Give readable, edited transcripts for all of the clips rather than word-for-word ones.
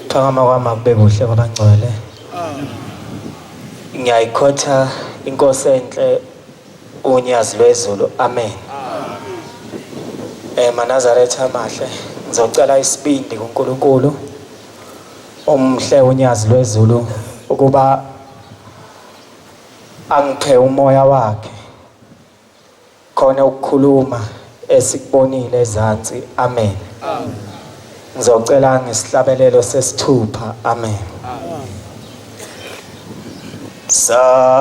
Phakama kwami akube kuhle kwabangcwele. Ngiyayikhotha inkosi enhle unyazi lwezulu. Amen. Manazaretha amahle. Ngizocela isibindi kuNkulunkulu omhle unyazi lwezulu ukuba angiphe umoya wakhe khona ukukhuluma esikubonile ezansi. Amen. Ngizocela ngesihlabelelo sesithupha. Amen. Sakubona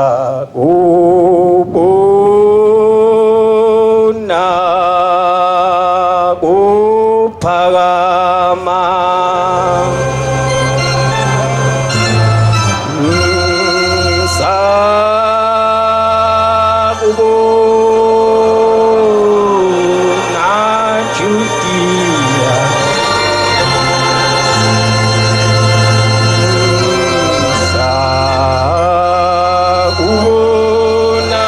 kuphakama sakubona Judia sakubona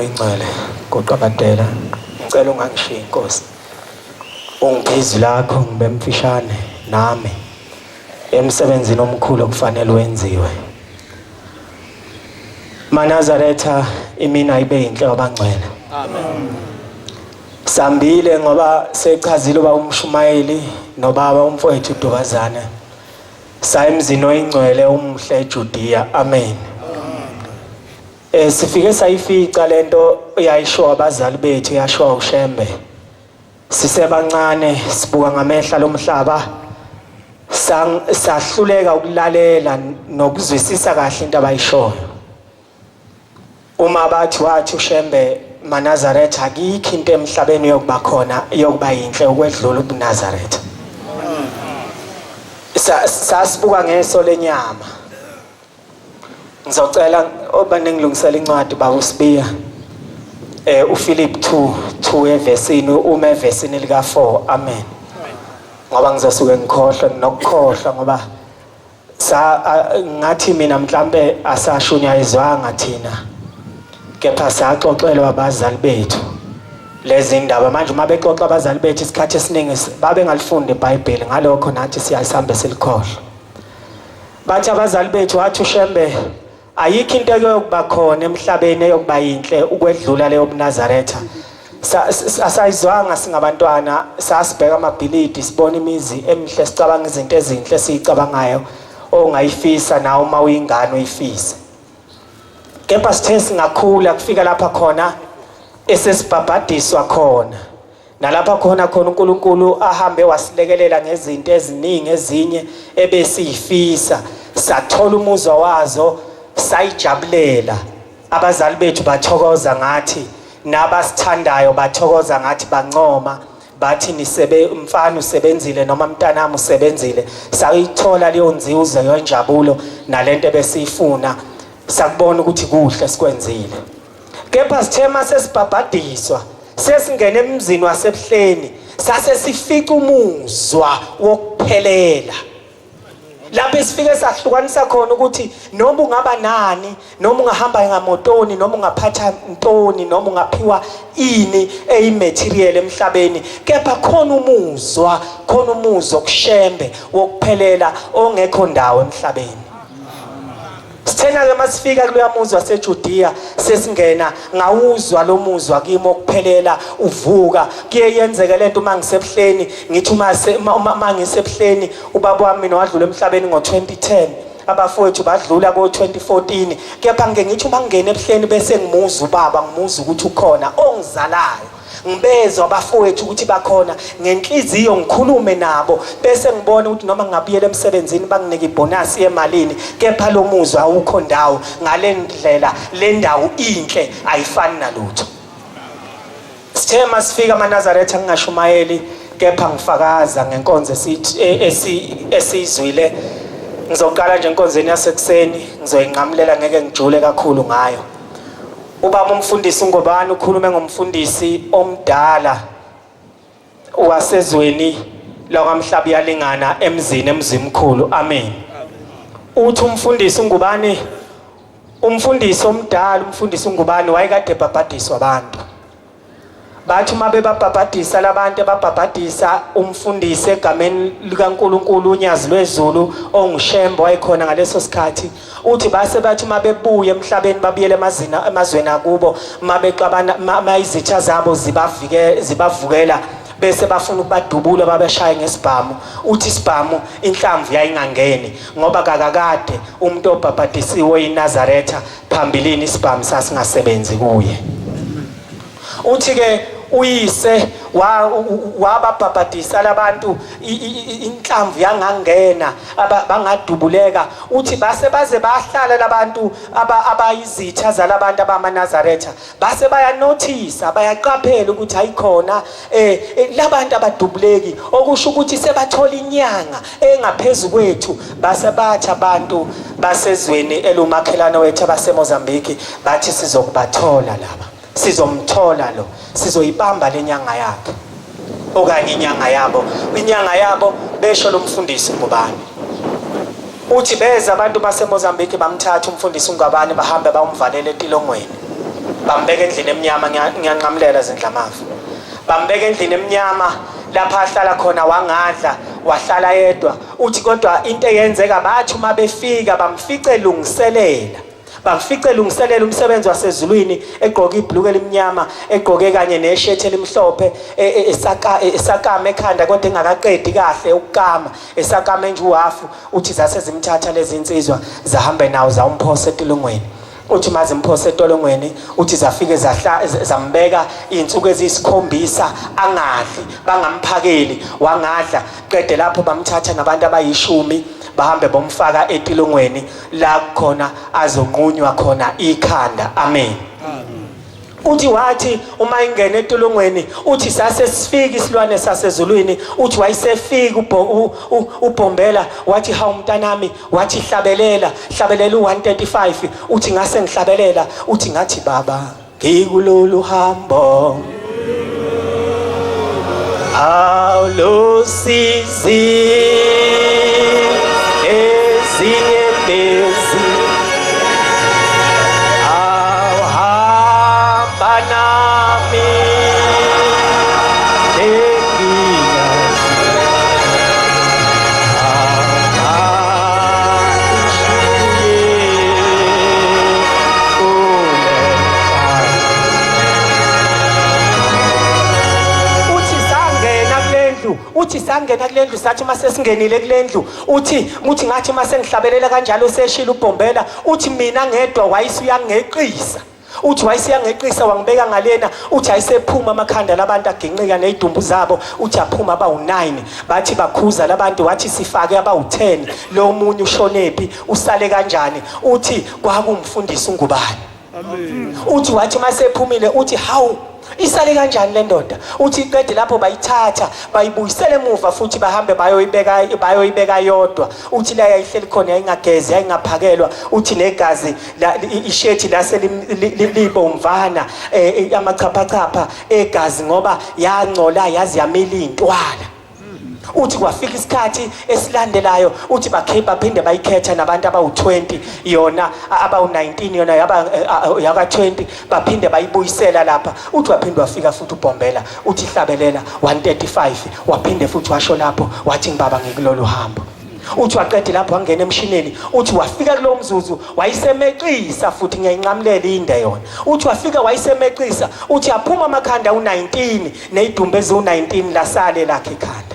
oyingcwele goqabadela ngicela ungangishiya Nkosi ungiphizi lakho ngibe mfishane nami emsebenzini omkhulu okufanele wenziwe Manazaretha imina ibe inhle abangcwele amen sambile ngoba sechazile uba umshumayeli nobaba umfowethu uDubazane sayemzini oyingcwele umhle eJudiya amen sifike sayifica lento yayisho abazali bethu yasho uShembe sisebancane sibuka ngamehla lomhlaba sahluleka ukulalela nokuzwisisa kahle into abayishoyo uma bathi wathi uShembe Manazaretha akikho into emhlabeni yokuba khona yokuba yinhle ukwedlula ubuNazaretha sasibuka ngeso lenyama ngizocela obanengilungisela incwadi baba uSibiya uPhilip 2 evesini uma evesini lika 4 amen ngoba ngizosuke ngikhohlwa nokukhohlwa ngoba ngathi mina mhlambe asashunyayizwanga thina kepha saxoxelwa abazali bethu lezi ndaba manje uma bexoxa abazali bethu isikhathi esiningi babe ngalifundi iBhayibheli ngalokho nathi siyayisambe silikhohlwa bathi abazali bethu wathi uShembe ayikho into yokuba khona emhlabeni eyokuba yinhle ukwedlula leyo buNazaretha asayizwanga singabantwana sasibheka amabhilidi sibona imizi emihle sicabanga izinto ezinhle siyicabangayo ongayifisa nawe uma uyingane uyifisa kepha sithe singakhula kufika lapha khona esesibhabhadiswa khona nalapha khona uNkulunkulu ahambe wasilekelela ngezinto eziningi ezinye ebesiyifisa sathola umuzwa wazo sayijabulela abazali bethu bathokoza ngathi nabasithandayo bathokoza ngathi bancoma bathi mfana usebenzile noma mntanami usebenzile sayithola leyo nzizo yonjabulo nalento ebesiyifuna sakubona ukuthi kuhle sikwenzile kepha sithema sesibhabhadiswa sesingena emzini wasebuhleni sase sifica umuzwa wokuphelela lapho sifike sahlukanisa khona ukuthi noma ungaba nani noma ungahamba ngamotoni noma ungaphatha intoni noma ungaphiwa ini eyimaterial emhlabeni kepha khona umuzwa kuShembe wokuphelela ongekho ndawo emhlabeni sithena ke masifika kuloya muzi waseJudiya sesingena ngawuzwa lo muzwa kimi okuphelela uvuka kuyenzeka lento mangisebuhleni ngithi uma ngisebuhleni ubaba wami nowadlula emhlabeni ngo2010 abafowethu badlula ko2014 kepha ngeke ngithi uma ngene ebuhleni bese ngimuza ubaba ngimuza ukuthi ukhona ongizalayo ngibezwe abafowethu ukuthi bakhona ngenhliziyo ngikhulume nabo bese ngibona ukuthi noma ngingabuyela emsebenzini banginike ibonus yemalini kepha lo muzwa awukho ndawo ngalendlela le ndawo inhle ayifani nalutho sithe masifika eManazaretha ngingashumayeli kepha ngifakaza ngenkonzo esizwile ngizoqala nje enkonzweni yasekuseni ngizoyinqamulela ngeke ngijule kakhulu ngayo ubaba umfundisi ngobani ukhulume ngomfundisi omdala wasezweni lakwamhlabi yalingana emzimkhulu amen uthi umfundisi ngubani umfundisi omdala umfundisi ngubani wayekade ebhabhadiswa abantu bathi uma bebabhabhadisa labantu ababhabhadisa umfundisi egameni likaNkuluNkulu unyazi lwezulu onguShembe wayekhona ngaleso sikhathi uthi base bathi uma bebuye emhlabeni babuyele emazweni akubo uma bexabana izitha zabo zibavukela bese bafuna ukubadubula babeshaye ngesibhamu uthi isibhamu inhlamvu yayingangeni ngoba kakade umuntu obhabhadisiwe eNazaretha phambilini isibhamu sasingasebenzi kuye uthi ke uyise wababhabhadisa labantu inhlamvu yangangena bangadubuleka uthi base baze bahlala labantu abayizitha zalabantu abamaNazaretha base bayanothisa bayaqaphela ukuthi ayikhona labantu abadubuleki okusho ukuthi sebathola inyanga engaphezulu kwethu base bathi abantu basezweni elumakhelana wethu abaseMozambique bathi sizokubathola laba sizomthola lo sizoyibamba lenyanga yakhe okanye inyanga yabo besho lo mfundisi ngubani uthi beza abantu baseMozambique bamthatha umfundisi ngubani bahambe bayomvalela etilongweni bambeka endlini emnyama, ngiyanqamulela Zindlamafu. Bambeka endlini emnyama lapha ahlala khona, wangadla, wahlala yedwa. Uthi kodwa into eyenzeka bathi uma befika bamfice lungiselela umsebenzi wasezulwini, egqoke ibhluku elimnyama, egqoke kanye neshirt elimhlophe, esakama ekhanda kodwa engakaqedi kahle ukukama, esakama nje uhafu. Uthi zase zimthatha lezi insizwa zahambe nawo zawumphosa etolongweni. Uthi mazimphosa etolongweni, uthi zafike zambeka izinsuku eziyisikhombisa angadli, bangamphakeli, wangadla. Qede lapho bamthatha nabantu abayishumi bahambe bomfaka etolongweni la khona azonqunywa khona ikhanda. Amen. Uthi wathi uma ingene etolongweni, uthi sase sifika isilwane sasezulwini, uthi wayesefika uBhombela, wathi hawu mntanami, wathi hlabelela u135. uthi ngase ngihlabelela, uthi ngathi baba ngikulolu hambo awusizi ezinye bezi uthi sangena kule ndlu, sathi mase singenile kule ndlu, uthi ngathi mase ngihlabelela kanjalo seshila uBhombela, uthi mina ngedwa wayisuyangeqisa. Uthi wayisiyangeqisa wangibeka ngalena, uthi ayisephuma amakhanda labantu aginqika nezidumbu zabo, uthi aphuma abawu9. Bathi bakhuza labantu, wathi sifake abawu10. Lo munye ushonephi, usale kanjani? Uthi kwakumfundisi uNgubane. Amen. Uthi wathi masephumile, uthi hawu isale kanjani le ndoda? Uthi qede lapho bayithatha bayibuyisele emuva futhi bahambe bayoyibeka yodwa. Uthi la yayihleli khona yayingagezi yayingaphakelwa. Uthi negazi ishethi lase libomvana, amachapha egazi ngoba yangcola yazi yamila intwala. Uthi kwafika isikhathi esilandelayo, uthi baphinde bayikhetha nabantu abawu20, yona abawu19, yona yaka20, baphinde bayibuyisela lapha. Uthi waphinde wafika futhi uBhombela, uthi hlabelela 135, waphinde futhi washo lapho, wathi ngibaba ngikulolu hambo. Uthi waqede lapho wangena emshineni, uthi wafika kulo mzuzu wayisemeqisa futhi ngiyayinqamulela inde yona. Uthi wafika wayisemeqisa, uthi aphuma amakhanda u19 nezidumbu ezu19 lasale lakhe ekhanda.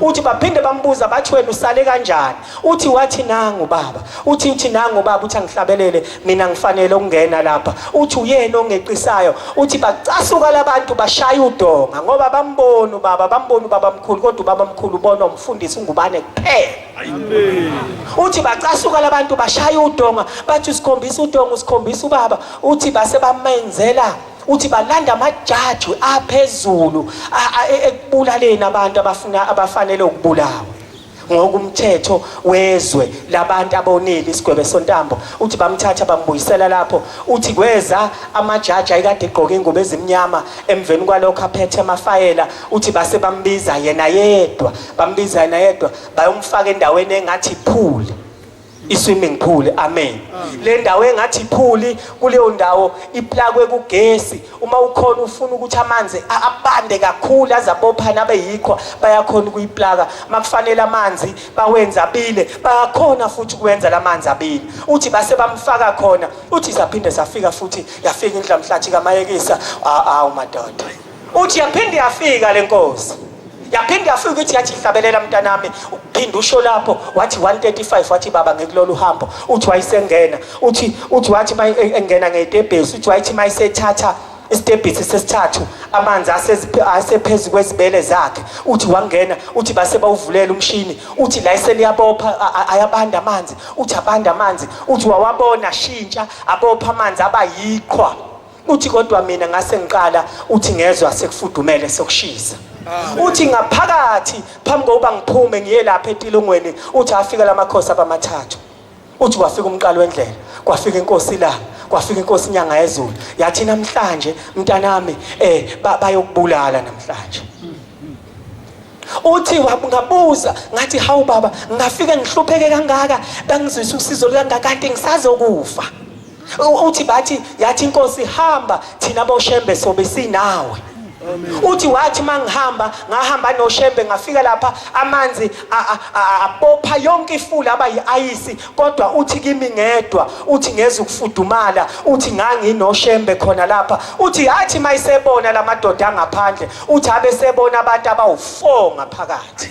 Uthi baphinde bambuza bathi wena usale kanjani? Uthi wathi nangu baba. Uthi nangu baba, uthi angihlabelele mina ngifanele ukungena lapha. Uthi uyena ongeqisayo. Uthi bacasuka labantu bashaya udonga ngoba bambona ubaba mkhulu, kodwa ubaba mkhulu ubona umfundisi uNgubane kuphela. Amen. Uthi bacasuka labantu bashaya udonga, bathi usikhombisa ubaba. Uthi base bamenzela, uthi balanda amajaji aphezulu ekubulaleni abantu abafanele ukubulawa ngokumthetho wezwe labantu abonile isigwebe sontambo. Uthi bamthatha bambuyisela lapho. Uthi kweza amajaji ayekade egqoke ingubo ezimnyama, emveni kwalokho aphethe amafayela. Uthi base bambiza yena yedwa, bayomfaka endaweni engathi pool, i-swimming pool. Amen. Le ndawo engathi pool, kuleyo ndawo iplagwe kugesi. Uma ukhona ufuna ukuthi amanzi abande kakhulu azabophana abeyikhwa, bayakhona ukuyiplaga. Makufanele amanzi bawenza abile, bayakhona futhi ukwenza lamanzi abile. Uthi base bamfaka khona. Uthi saphinde safika futhi yafika inhlamhlathi kaMayekisa. Madoda. Uthi yaphinde yafika lenkosi. Yaphinde yafika ukuthi yathi hlabelela mntanami, uphinde usho lapho wathi 135, wathi baba ngikulolu hambo. Uthi wayisengena, uthi wathi engena ngetebhesi, uthi wathi mayisethatha isitebhisi sesithathu amanzi asephezulu kwezibele zakhe. Uthi wangena, uthi base bawuvulela umshini. Uthi la iseliyabopha ayabanda amanzi. Uthi abanda amanzi, uthi wawabona shintsha abopha amanzi abayiqhwa. Uthi kodwa mina ngase ngiqala, uthi ngezwe sekufudumele sokushisa. Uthi ngaphakathi phambi kokuba ngiphume ngiye lapha etilongweni, uthi afika lamakhosi abamathathu. Uthi kwafika umqalo wendlela, kwafika inkosi la, kwafika inkosi inyanga yezulu. Yathi namhlanje mntanami bayokubulala namhlanje. Uthi ngabuza ngathi hawu baba, ngafike ngihlupheke kangaka, bangizwisa usizo lukangaka kanti ngisazokufa. Uthi bathi yathi inkosi hamba thina boshembe sobe sinawe. Uthi wathi mangihamba ngahamba noshembe ngafika lapha amanzi abopha yonke ifula abayiayisi kodwa uthi kimi ngedwa uthi ngeze ukufudumala uthi nganginoshembe khona lapha uthi yathi mayisebona lamadoda angaphandle uthi abesebona abantu abawu4 ngaphakathi.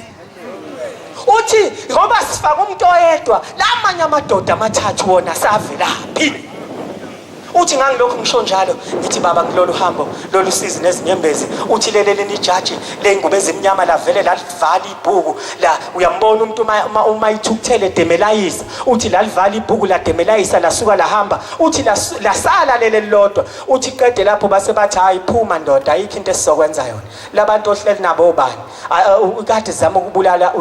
Uthi ngoba sifaka umuntu oyedwa lamanye amadoda amathathu wona savelaphi. Uthi ngangilokhu ngisho njalo ngithi baba kulolu hambo lolu sizi nezinyembezi uthi leleleni ijaji lengubo ezimnyama lavele lalivala ibhuku la uyambona umuntu uma ithukuthele demelayisa uthi lalivala ibhuku la demelayisa lasuka lahamba uthi lasala leleli lodwa uthi qede lapho base bathi hayi phuma ndoda ayikho into esizokwenza yona labantu ohleli nabo obani ukade zama ukubulala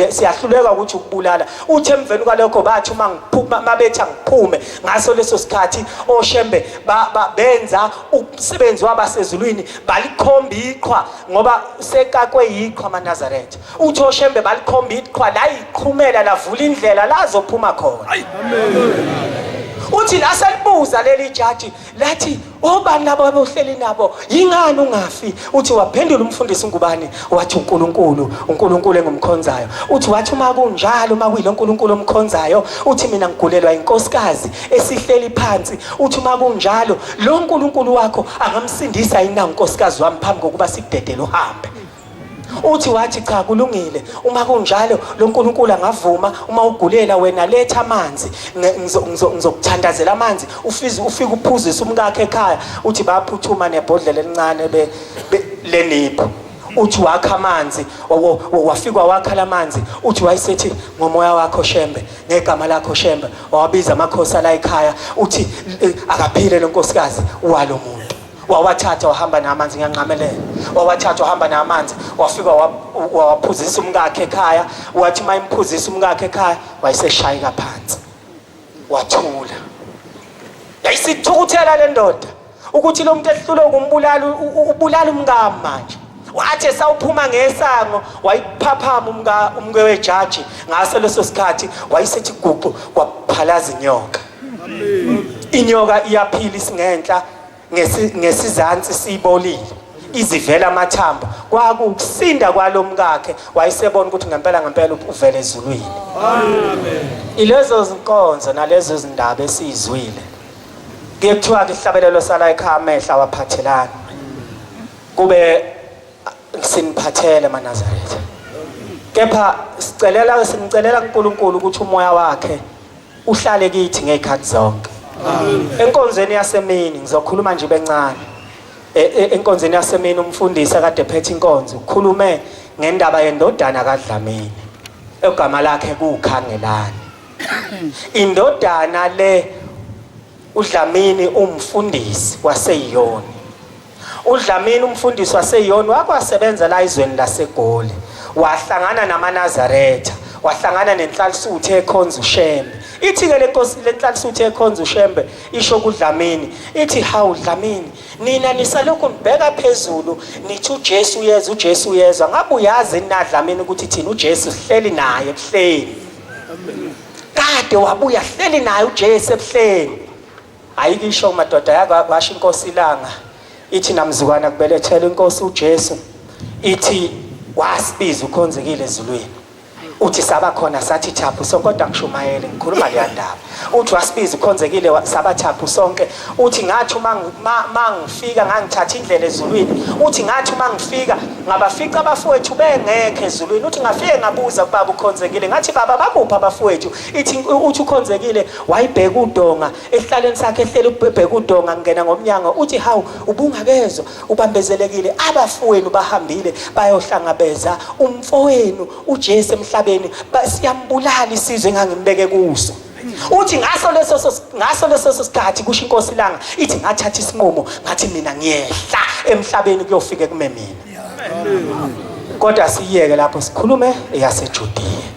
siyahluleka ukuthi ukubulala uthi emveni kwalokho bathi uma ngiphuma mabetha ngiphume ngaso leso sikhathi oshem benza umsebenzi wabasezulwini balikhomba iqhwa ngoba sekakwe iqhwa amaNazaretha uthi oshembe balikhomba iqhwa la iqhumela lavula indlela lazophuma khona. Uthi laselibuza leli jaji lathi obani labo abohleli nabo yingani ungafi uthi waphendula umfundisi ngubani wathi uNkulunkulu engumkhonzayo uthi wathi uma kunjalo uma kuyilo uNkulunkulu omkhonzayo uthi mina ngigulelwa inkosikazi esihleli phansi uthi uma kunjalo lo uNkulunkulu wakho angamsindisa yini unkosikazi wami phambi kokuba sikudedele uhambe. Uthi wathi cha kulungile uma kunjalo lo uNkulunkulu angavuma uma ugulela wena letha amanzi ngizokuthandazela amanzi ufike uphuzise umkakhe ekhaya uthi baphuthuma nebhodlela elincane lenipho uthi wakha amanzi wafika wakha lamanzi uthi wayisethi ngomoya wakho shembe ngegama lakho shembe wabiza amakhosi la ekhaya uthi akaphile lenkosikazi walo muntu wawathatha wahamba namanzi ngiyanqamelela wawathatha wahamba namanzi wafika waphuzisa umkakhe ekhaya wathi mayimphuzisa umkakhe ekhaya wayeseshayika phansi wathula yayisithukuthela le ndoda ukuthi lo muntu ehlule ubulala umngami manje wathi sawuphuma ngesango wayiphaphama umke wejaji ngaso leso sikhathi wayisethi guqu waphalaza inyoka. Inyoka iyaphila isingenhla ngesizansi sibolile izivela amathamba kwakusinda kwalomkakhe wayesebona ukuthi ngempela uvele ezulwini. Amen. Ilezo zinkonzo nalezo zindaba esizwile kuyekuthiwa ke ihlabelelo sala ekhaya amehla waphathelana kube siniphathele amaNazaretha kepha simcelela uNkulunkulu ukuthi umoya wakhe uhlale kithi ngezikhathi zonke. Enkonzweni yasemini ngizokhuluma nje bencane. Enkonzweni yasemini umfundisi akade phethe inkonzo ukhulume ngendaba yendodana kaDlamini egama lakhe kuKhangelani. Indodana le uDlamini umfundisi waseYoni. uDlamini umfundisi waseYoni wakwasebenza la izweni laseGoli wahlangana namaNazaretha wahlangana nenhlalisuthi ekhonza uShembe. Ithi ke lenkosi lenhlalisuthi ekhonza uShembe isho kuDlamini ithi hawu Dlamini nina nisalokhu nibheka phezulu nithi uJesu uyeza ngabe uyazi na Dlamini ukuthi thina uJesu sihleli naye ebuhleni. Kade wabuya hleli naye uJesu ebuhleni. Ayikisho madoda yakwasho inkosi ilanga ithi namzukwana kubelethela inkosi uJesu ithi wasibiza ukhonzekile ezulwini. Uthi saba khona sathi thaphu sonke kodwa ngishumayele ngikhuluma le ndaba. Uthi wasibiza ukhonzekile saba thaphu sonke. Uthi ngathi uma ngifika ngangithatha indlela ezulwini. Uthi ngathi uma ngifika ngabafica abafowethu bengekho ezulwini. Uthi ngafike ngabuza kubaba ukhonzekile ngathi baba bakuphi abafowethu. Uthi ukhonzekile wayibheka udonga ehlaleni sakhe ehleli ubheka udonga ngena ngomnyango. Uthi hawu ubungakezwe ubambezelekile abafowenu bahambile bayohlangabeza umfowenu uJesu emhlabeni siyambulala isizwe engangimbeke kuso. Uthi ngaso leso sikhathi kusho inkosi ilanga ithi ngathatha isinqumo ngathi mina ngiyehla emhlabeni kuyofika kume mina. Kodwa siyeke lapho sikhulume eyaseJudiya.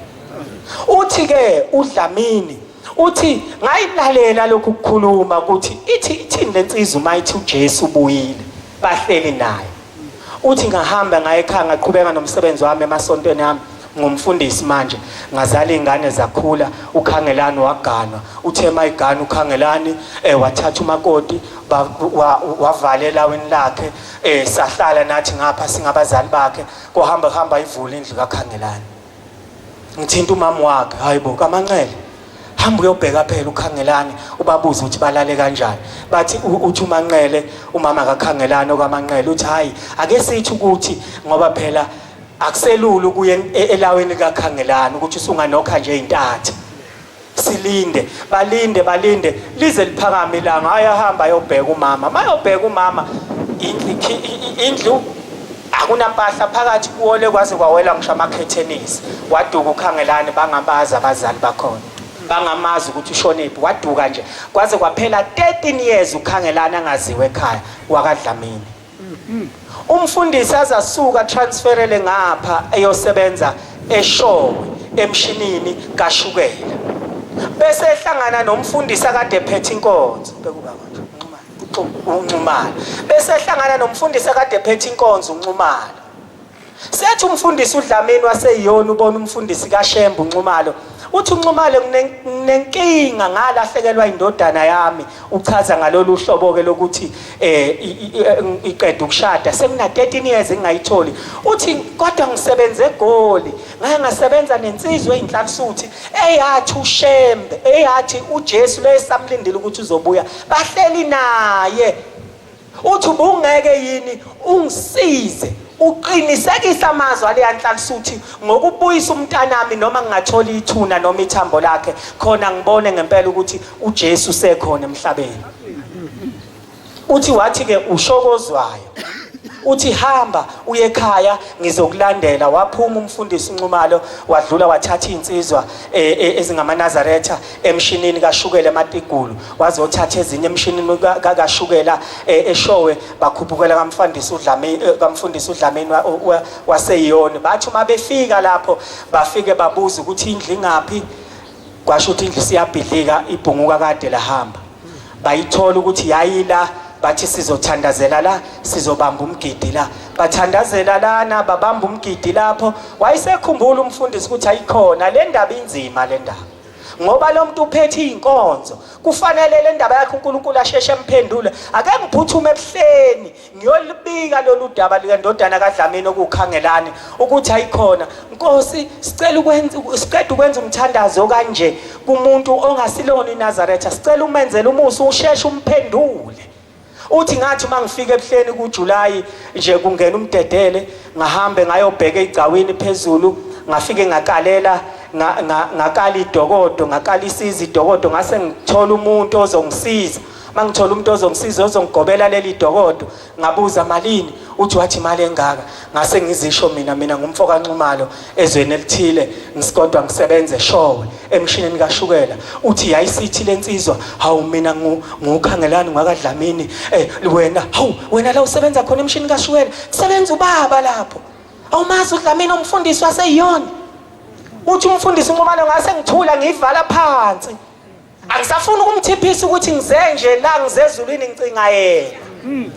Uthi ke uDlamini uthi ngayilalela lokhu kukhuluma ukuthi ithini lensizwa uma ithi uJesu ubuyile bahleli naye. Uthi ngahamba ngaye ekhaya ngaqhubeka nomsebenzi wami emasontweni yami. ngumfundisi manje ngazala izingane zakhula uKhangelani waganwa uthema igana uKhangelani wathatha umakoti wavalela weni lakhe sahlala nathi ngapha singabazali bakhe kohamba ivula indlu kaKhangelani ngithinta umama wakhe hayibo kaManxele hamba uyobheka phela uKhangelani ubabuza ukuthi balale kanjani bathi uthi uManxele umama kaKhangelani okaManxele uthi hayi ake sithi ukuthi ngoba phela akuselula ukuye elaweni kaKhangelani ukuthi usunganokha nje intatha silinde balinde lize liphakame ilanga ayahamba ayobheka umama mayobheka umama indlu akunampahla phakathi kuwole kwaze kwawela ngisho amakhethenisi waduka uKhangelani bangabaza abazali bakhona bangamazi ukuthi ushonephi waduka nje kwaze kwaphela 13 years uKhangelani angaziwe ekhaya wakaDlamini umfundisi azasuka transferele ngapha eyosebenza eShowe emshinini kaShukela bese ehlangana nomfundisi akade ephethe inkonzo bekuba manje uNcumalo bese ehlangana nomfundisi akade ephethe inkonzo uNcumalo sethi umfundisi uDlamini waseyiyona ubona umfundisi kaShembe uNcumalo uthi uNcumalo nenkinga ngalahlekelwa indodana yami uchaza ngalolu hlobo ke lokuthi iqeda ukushada sekuna 13 years engayitholi uthi kodwa ngisebenze eGoli ngeke ngasebenza nensizwe ezinhlansuthi eyathi uShembe eyathi uJesu lesamlindile ukuthi uzobuya bahleli naye uthi ubungeke yini ungisize uqinisekisa amazwi aleyanhlansuthi ngokubuyisa umntanami noma ngingathola ithuna noma ithambo lakhe khona ngibone ngempela ukuthi uJesu usekhona emhlabeni uthi wathi ke ushokozwayo uthi hamba uye ekhaya ngizokulandela waphuma umfundisi uNcumalo wadlula wathatha insizwa ezingamaNazaretha emshinini kaShukela eMatigulu wazothatha ezinye emshinini kaShukela eShowe bakhuphukela kamfundisi uDlamini waseyiyona bathi uma befika lapho bafike babuza ukuthi indlu ingaphi kwasho ukuthi indlu siyabhidlika ibhunguka kade lahamba bayithola ukuthi yayila bathi sizothandazela la sizobamba umgidi la bathandazela lana babamba umgidi lapho wayesekhumbula umfundisi ukuthi ayikhona le ndaba inzima le ndaba ngoba lo muntu uphethe inkonzo kufanele le ndaba yakhe uNkulunkulu asheshe emphendule ake ngiphuthume ebuhleni ngiyolibika lolu daba likandodana kaDlamini okuKhangelani ukuthi ayikhona Nkosi sicela ukwenza umthandazo kanje kumuntu ongasilona iNazaretha sicela umenzele umusa usheshe umphendule uthi ngathi mangifika ebuhleni kuJuly nje kungena umdedele ngahambe ngayobheka egcawini phezulu ngafike ngakalela ngakala idokodo ngakala isiza idokodo ngase ngithola umuntu ozongisiza mangithola umuntu ozongisiza ozongigobela leli dokodo ngabuza malini uthi wathi imali engaka ngase ngizisho mina ngumfo kaNcumalo ezweni elithile ngisikodwa ngisebenze eShowe emshinini kaShukela uthi yayisithi lensizwa hawu mina nguKhangelani ngakaDlamini wena la usebenza khona emshinini kaShukela kusebenza ubaba lapho awumazi uDlamini umfundisi waseyiyona uthi umfundisi uNcumalo ngase ngithula ngivala phansi angisafuna ukumthiphisa ukuthi ngizenje la ngizezulwini ngicinga yena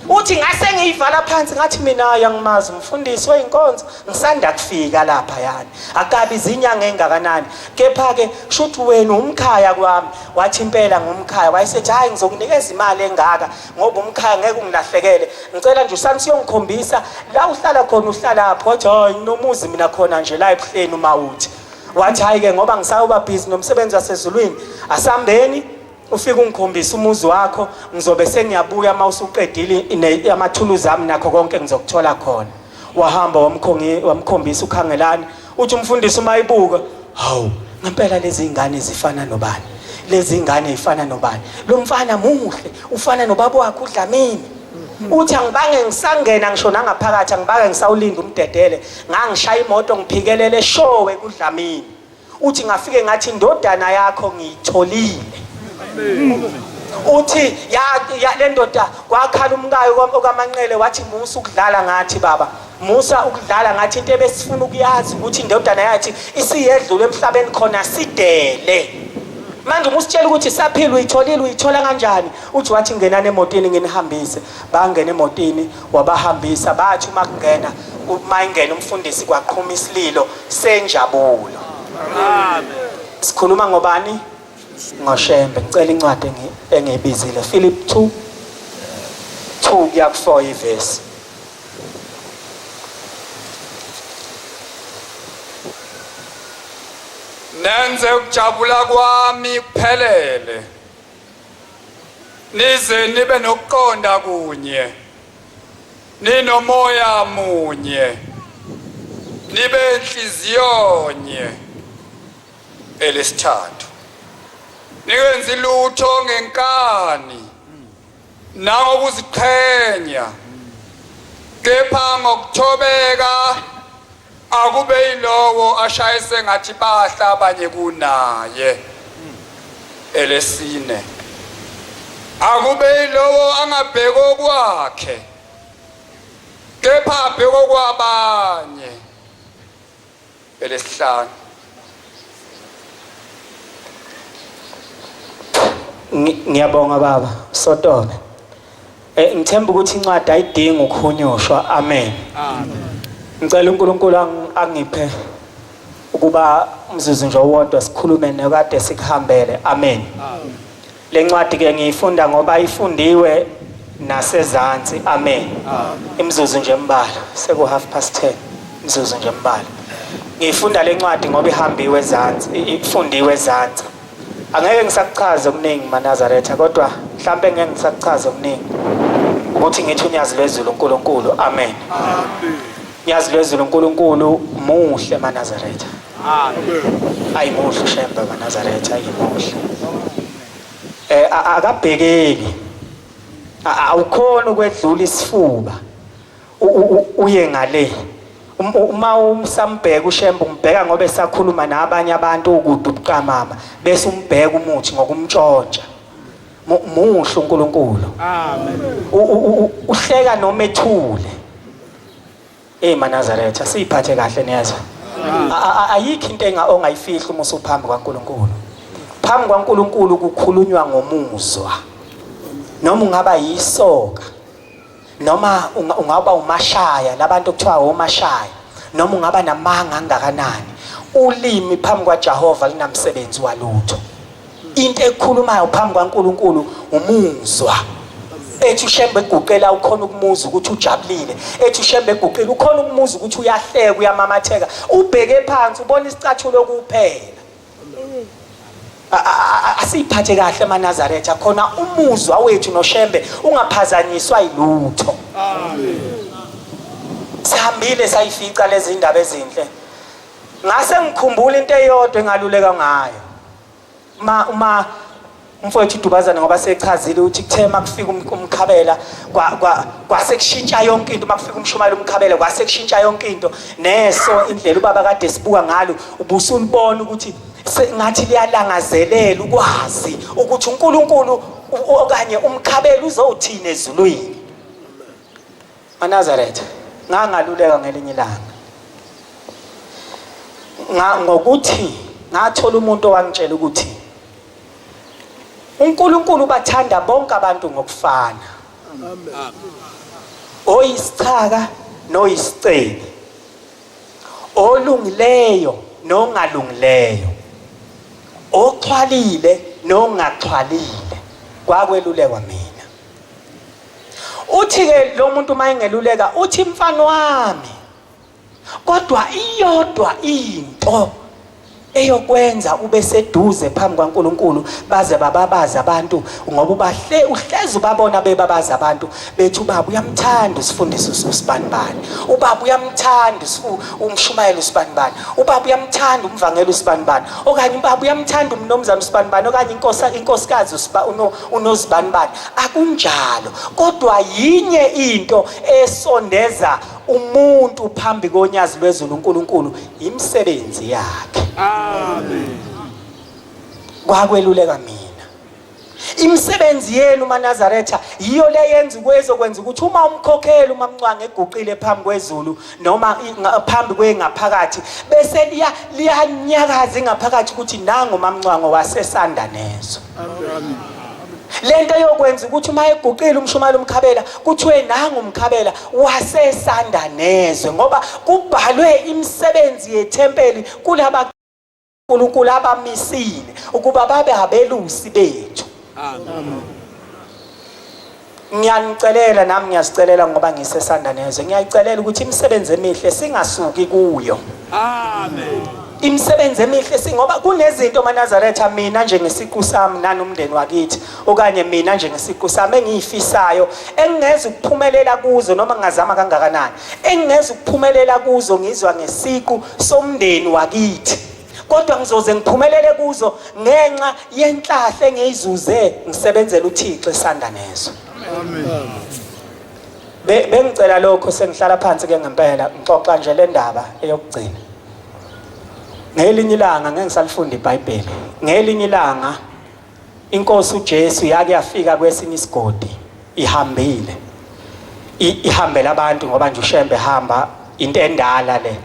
uthi ngase ngiyivala phansi ngathi mina yangimazi umfundisi weinkonzo ngisanda kufika lapha yani akabi izinyanga engakanani kepha ke shuthi wena umkhaya kwami wathi impela ngumkhaya wayesethi hayi ngizokunikeza imali engaka ngoba umkhaya ngeke ungilahlekele ngicela nje usangisiyongikhombisa la uhlala khona uhlala lapho wathi hayi nginomuzi mina khona nje la ebuhleni uma uthi wathi hayi ke ngoba ngisawuba busy nomsebenzi wasezulwini asambeni ufike ungikhombisa umuzi wakho ngizobe sengiyabuya uma usuqedile amathuluzi ami nakho konke ngizokuthola khona wahamba wamkhombisa uKhangelani uthi umfundisi umayibuka hawu ngempela lezi ingane zifana nobani lezi ingane zifana nobani lo mfana muhle ufana nobaba wakhe uDlamini uthi angibange ngisangena ngisho nangaphakathi angibange ngisawulinda umdedele ngangishaya imoto ngiphikelele eShowe kuDlamini uthi ngafike ngathi indodana yakho ngiyitholile uthi ya le ndoda kwakhala umkayo okaManxele wathi musa ukudlala ngathi baba musa ukudlala ngathi into ebesifuna ukuyazi ukuthi indodana yathi isiyedlule emhlabeni khona sidele manje musitshela ukuthi saphila uyithola kanjani uthi wathi ngenana emotini nginihambise bangena emotini wabahambisa bathi uma kungena mayingena umfundisi kwaqhuma isililo senjabulo. Amen. Sikhuluma ngobani? NgoShembe. Ngicela incwadi engiyibizile Philip 2:2 kuya ku4 ivesi. Nenze ukujabula kwami kuphelele. Nize nibe nokuqonda kunye. Ninomoya munye. Nibe inhliziyo nye. Elesithathu. Nikenze lutho ngenkani. Nangokuziqhenya. Kepha ngokuthobeka akube yilowo ashayise ngathi bahla abanye kunaye. Elesine. Akube yilowo angabheko kwakhe. Kepha abheko kwabanye. Elesihlanu. Ngiyabonga baba Sotobe. Ngithemba ukuthi incwadi ayidingi ukukhunyushwa. Amen. Amen. Ngicela uNkulunkulu angiphe ukuba umzuzu nje owodwa sikhulume nekade sikuhambele. Amen. Amen. Le ncwadi ke ngiyifunda ngoba ifundiwe nasezantsi. Amen. Amen. Imzuzu nje embala seku 10:30 imzuzu nje embala. Ngiyifunda le ncwadi ngoba ihambiwe ezantsi, ifundiwe ezantsi. Angeke ngisakuchaze okuningi maNazaretha kodwa mhlambe ngeke ngisakuchaze okuningi ukuthi ngithi unyazi lwezulu uNkulunkulu. Amen. Amen. Unyazi lwezulu uNkulunkulu muhle maNazaretha. Amen. Ayimuhle uShembe maNazaretha ayimuhle. Akabhekeli. Awukhona ukwedlula isifuba. Uye ngale. Uma umsambheka uShembe umbheka ngoba esakhuluma nabanye abantu ukude ubuqamama bese umbheka umuthi ngokumtshontsha. Muhle uNkulunkulu. Amen. Uhleka noma ethule. maNazaretha siphathe kahle neza. Ayikho into ongayifihla uma usuphambi kwaNkulunkulu. Phambi kwaNkulunkulu kukhulunywa ngomuzwa. Noma ungaba yisoka. Noma ungaba umashaya labantu okuthiwa omashaya noma ungaba namanga angakanani ulimi phambi kwaJehova linamsebenzi walutho. Into ekhulumayo phambi kwaNkulunkulu umuzwa. Ethi uShembe eguqela ukhona ukumuza ukuthi ujabulile. Ethi uShembe eguqela ukhona ukumuza ukuthi uyahleka uyamamatheka. Ubheke phansi ubona isicathulo kuphela. Asiphathe kahle maNazaretha khona umuzwa wethu noShembe ungaphazanyiswa yilutho. Amen. Sihambile sayifica lezi ndaba ezinhle. Ngase ngikhumbula into eyodwa engaluleka ngayo. Uma umfowethu Dubazana ngoba sechazile ukuthi kuthema kufika umkhabela kwase kushintsha yonke into makufika umshumayelo umkhabela kwase kushintsha yonke into neso indlela ubaba kade sibuka ngalo ubusulibona ukuthi ngathi liyalangazelela ukwazi ukuthi uNkulunkulu okanye umkhabela uzothina ezulwini. maNazaretha ngangaluleka ngelinye ilanga ngokuthi ngathola umuntu owangitshela ukuthi uNkulunkulu bathanda bonke abantu ngokufana. Amen. Oyisichaka noyisiceli. Olungileyo nongalungileyo. Oxhwalile nongaxhwalile. Kwakwelulekwa mina. Uthi ke lo muntu mayingeluleka uthi mfana wami. Kodwa iyodwa into eyokwenza ube seduze phambi kwaNkulunkulu baze bababaza abantu ngoba uhlezi ubabona bebabaza abantu bethi ubaba uyamthanda usifundisa usibanibani, ubaba uyamthanda umshumayela usibanibani, ubaba uyamthanda umvangela usibanibani, okanye ubaba uyamthanda umnomzana usibanibani, okanye inkosikazi unozibanibani. Akunjalo, kodwa yinye into esondeza umuntu phambi konyazi lwezulu uNkulunkulu imisebenzi yakhe. Amen. Kwakweluleka mina. Imisebenzi yenu maNazaretha yiyo le yenza ukwenza ukuthi uma umkhokhela uma mncwange eguqile phambi kwezulu noma phambi kwengaphakathi bese liyanyakaza ngaphakathi ukuthi nangu mamncwango wasesanda nezo. Amen. lento yokwenza ukuthi uma eguqile umshumali umkhabela kuthiwe nanga umkhabela wasesandanezwe ngoba kubhalwe imisebenzi yethempeli kulaba uNkulunkulu abamisile ukuba babe abelusi bethu. Amen. Ngiyanicelela nami ngiyasicelela ngoba ngisesandanezwe ngiyayicelela ukuthi imisebenzi emihle singasuki kuyo. Amen. Imisebenzi emihle singoba kunezinto maNazaretha mina njengesiqu sami nanomndeni wakithi okanye mina njengesiqu sami engiyifisayo engingeza ukuphumelela kuzo noma ngingazama kangakanani engingeza ukuphumelela kuzo ngizwa ngesiqu somndeni wakithi kodwa ngizoze ngiphumelele kuzo ngenxa yenhlahle engiyizuze ngisebenzela uThixo esandanezwe. Amen. Bengicela lokho sengihlala phansi ke ngempela ngixoxa nje le ndaba eyokugcina. Ngelinye ilanga ngeke ngisalifunda iBhayibheli. Ngelinye ilanga inkosi uJesu yake yafika kwesinye isigodi ihambile. Ihambela abantu ngoba nje uShembe hamba into endala le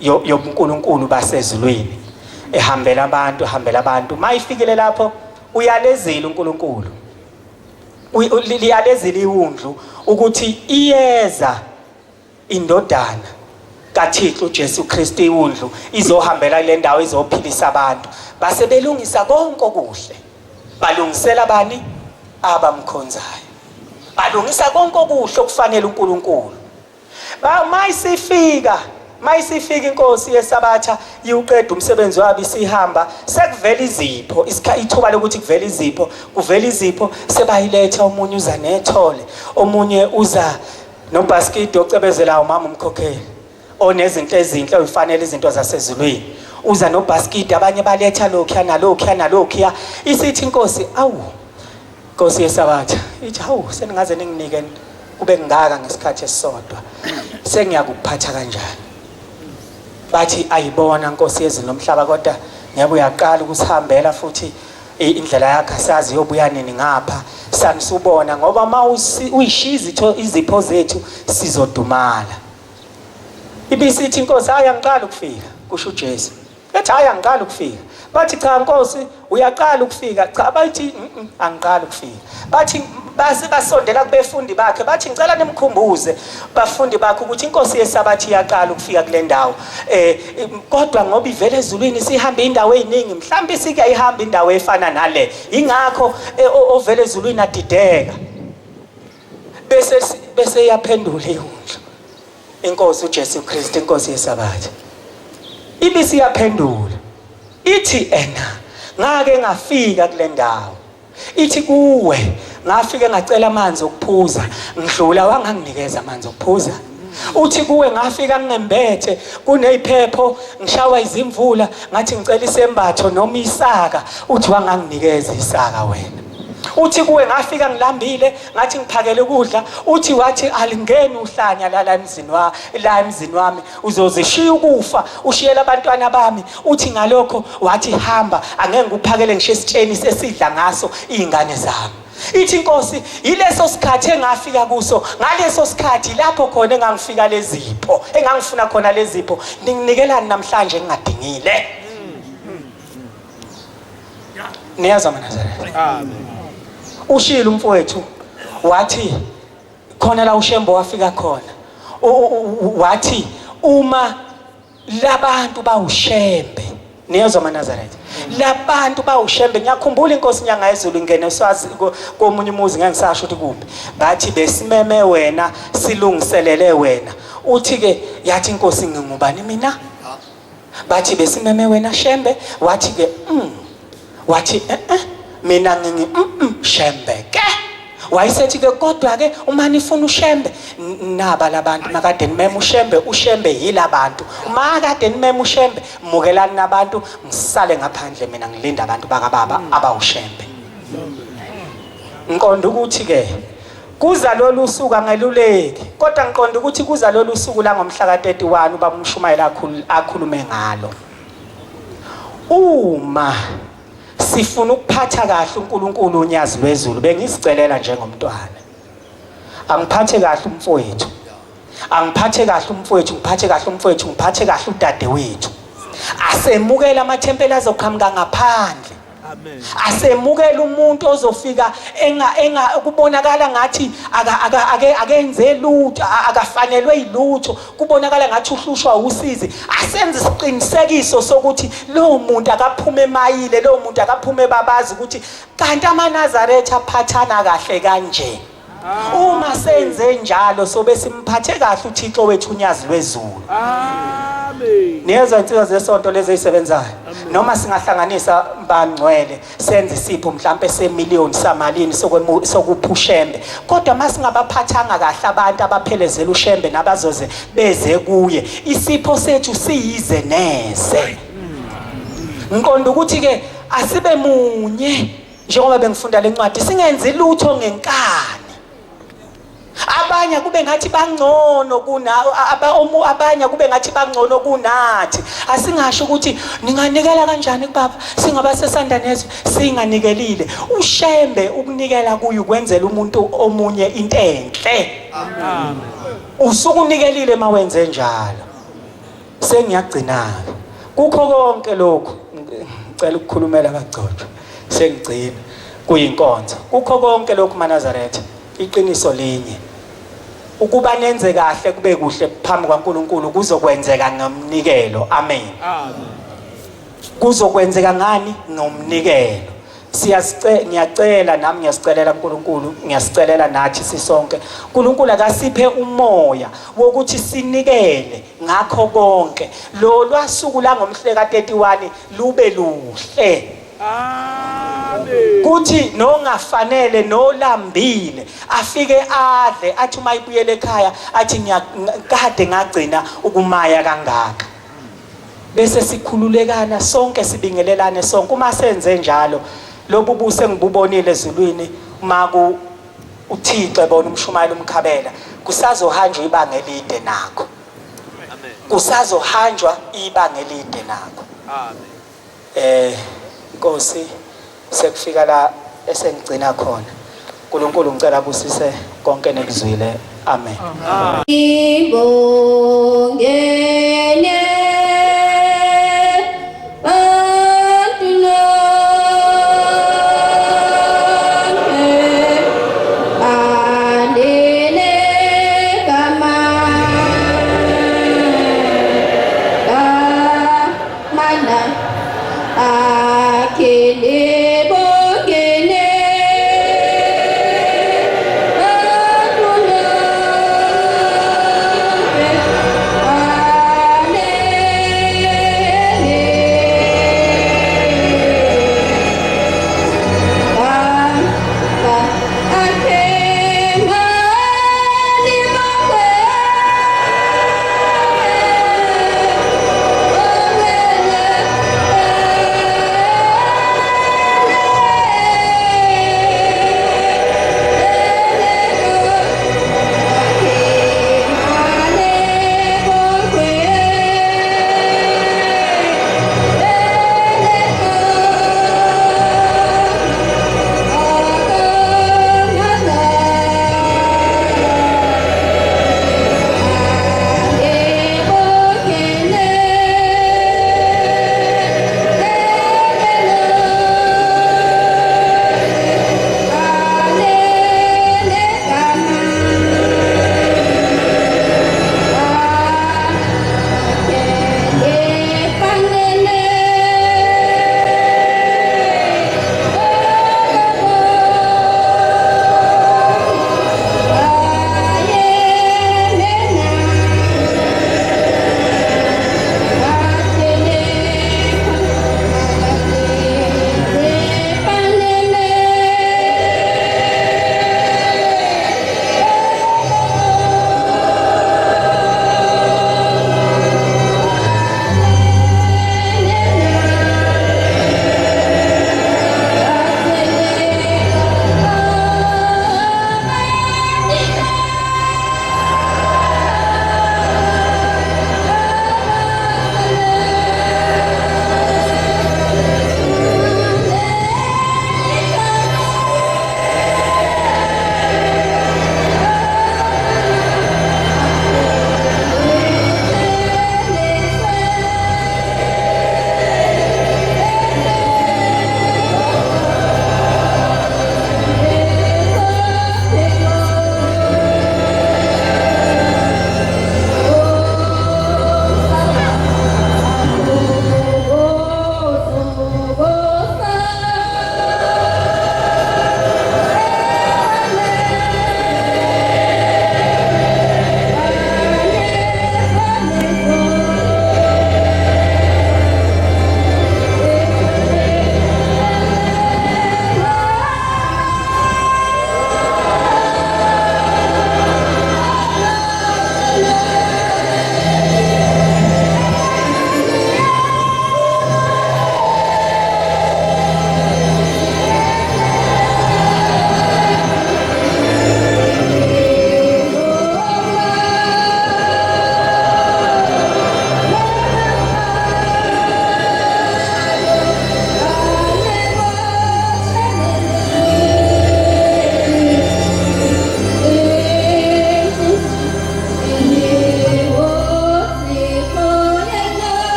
yobuNkulunkulu basezulwini. Ehambela abantu mayifikile lapho uyalezile uNkulunkulu. Liyalezile iwundlu ukuthi iyeza indodana kaThixo uJesu Kristu iwundlu izohambela kule ndawo izophilisa abantu base belungisa konke okuhle balungisela bani abamkhonzayo balungisa konke okuhle okufanele uNkulunkulu mayisifika inkosi yesabatha iuqeda umsebenzi wabo isihamba sekuvela izipho ithuba lokuthi kuvela izipho sebayiletha omunye uza nethole omunye uza nobasket ocebezela umama umkhokheli onezinto ezinhle ufanele izinto zasezulwini uza nobasket abanye baletha lokhu isithi inkosi inkosi yesabatha ithi seningaze ninginike kube ngaka ngesikhathi esisodwa sengiyakuphatha kanjani bathi ayibona Nkosi yezulu nomhlaba kodwa ngeke uyaqala ukusihambela futhi indlela yakhe asazi yobuya nini ngapha sanisubona ngoba uyishiya izipho zethu sizodumala. Ibisithi inkosi angiqala ukufika kusho uJesu. Ethi angiqala ukufika. Bathi cha Nkosi uyaqala ukufika. Cha bathi angiqala ukufika. Bathi basondela kubefundi bakhe bathi ngicela nimkhumbuze bafundi bakhe ukuthi inkosi yesabathi iyaqala ukufika kule ndawo kodwa ngoba ivele ezulwini sihamba indawo eziningi mhlawumbe sike ihamba indawo efana nale ingakho ovele ezulwini adideka bese yaphendula iwundlu inkosi uJesu Kristu inkosi yesabathi ibisi yaphendula ithi ngake ngafika kule ndawo ithi kuwe ngafike ngacela amanzi okuphuza ngidlula wanganginikeza amanzi okuphuza uthi kuwe ngafika ngembethe kuneyiphepho ngishawa izimvula ngathi ngicela isembatho noma isaka uthi wanganginikeza isaka wena uthi kuwe ngafika ngilambile ngathi ngiphakele ukudla uthi wathi alingeni uhlanya la emzini wami uzozishiya ukufa ushiyela abantwana bami uthi ngalokho wathi hamba angeke ngikuphakele ngisho isitsheni sesidla ngaso izingane zami. Ithi inkosi ileso sikhathi engafika kuso ngaleso sikhathi lapho khona engangifika lezipho engangifuna khona lezipho nginikelani namhlanje ngingadingile. Niyazama Nazaretha. Amen. Ushilo umfowethu wathi khona la uShembo wafika khona wathi uma labantu bawuShembe niyazama Nazaretha labantu bawuShembe ngiyakhumbula inkosi nyanga yezulu ingene swazi komunye umuzi ngeke ngisasho ukuthi kuphi bathi besimeme wena silungiselele wena uthi ke yathi inkosi ngingubani mina bathi besimeme wena Shembe wathi ke wathi mina ngingi Shembe ke wayisethi ke kodwa ke uma nifuna uShembe naba labantu makade nimeme uShembe yila bantu uma kade nimeme uShembe mukelani nabantu ngisale ngaphandle mina ngilinda abantu bakababa abawuShembe. Ngiqonda ukuthi ke kuza lolu suku angeluleki kodwa ngiqonda ukuthi kuza lolu suku la ngomhla ka31 ubaba uMshumayela akhulume ngalo uma sifuna ukuphatha kahle uNkulunkulu unyazi lwezulu bengisicelela njengomntwana angiphathe kahle umfowethu ngiphathe kahle udade wethu asemukela amathempeli azoqhamuka ngaphandle Asemukela umuntu ozofika kubonakala ngathi akenze lutho, akafanelwe yilutho, kubonakala ngathi uhlushwa usizi. Asenze isiqinisekiso sokuthi lo muntu akaphume emayile, lo muntu akaphume babazi ukuthi kanti amaNazaretha aphathana kahle kanje. Uma senze njalo sobe simphathe kahle uThixo wethu unyazi lwezulu. Amen. Niyezwa insizwa zesonto lezi ezisebenzayo. Noma singahlanganisa bangcwele senze isipho mhlambe semillion samalini sokuphushembe. Kodwa masingabaphathanga kahle abantu abaphelezela ushembe nabazoze beze kuye, isipho sethu siyize neze. Ngiqonda ukuthi ke asibe munye njengoba bengifunda lencwadi, singenzi lutho ngenkani. Abanye kube ngathi bangcono abanye kube ngathi bangcono kunathi. Asingasho ukuthi ninganikela kanjani kubaba singaba sesanda nezwe singanikelile. Ushembe ukunikela kuyo kwenzela umuntu omunye into enhle. Amen. Usukunikelile mawenze njalo. Sengiyagcina kukho konke lokho. Ngicela ukukhulumela kaGcotshwa. Sengigcina kuyinkonzo. Kukho konke lokho maNazaretha. Iqiniso linye, ukuba nenze kahle kube kuhle phambi kwaNkulunkulu kuzokwenzeka ngomnikelo. Amen. Amen. Kuzokwenzeka ngani? Ngomnikelo. Ngiyacela nami ngiyasicelela uNkulunkulu, ngiyasicelela nathi sisonke. uNkulunkulu akasiphe umoya wokuthi sinikele ngakho konke. Lo lwasuku la ngomhleka 31 lube luhle. Amen. Kuthi nongafanele nolambile afike adle athi uma ibuyele ekhaya athi ngiyakade ngagcina ukumaya kangaka. Bese sikhululekana sonke sibingelelane sonke. Uma senze njalo lobu buse ngibubonile ezulwini uma uThixo ebona umshumayeli umkhabela kusazohanjwa ibanga elide nakho. Amen. Kusazohanjwa ibanga elide nakho. Amen. Nkosi sekufika la esengigcina khona. uNkulunkulu ngicela abusise konke nekuzwile. Amen. Ibonge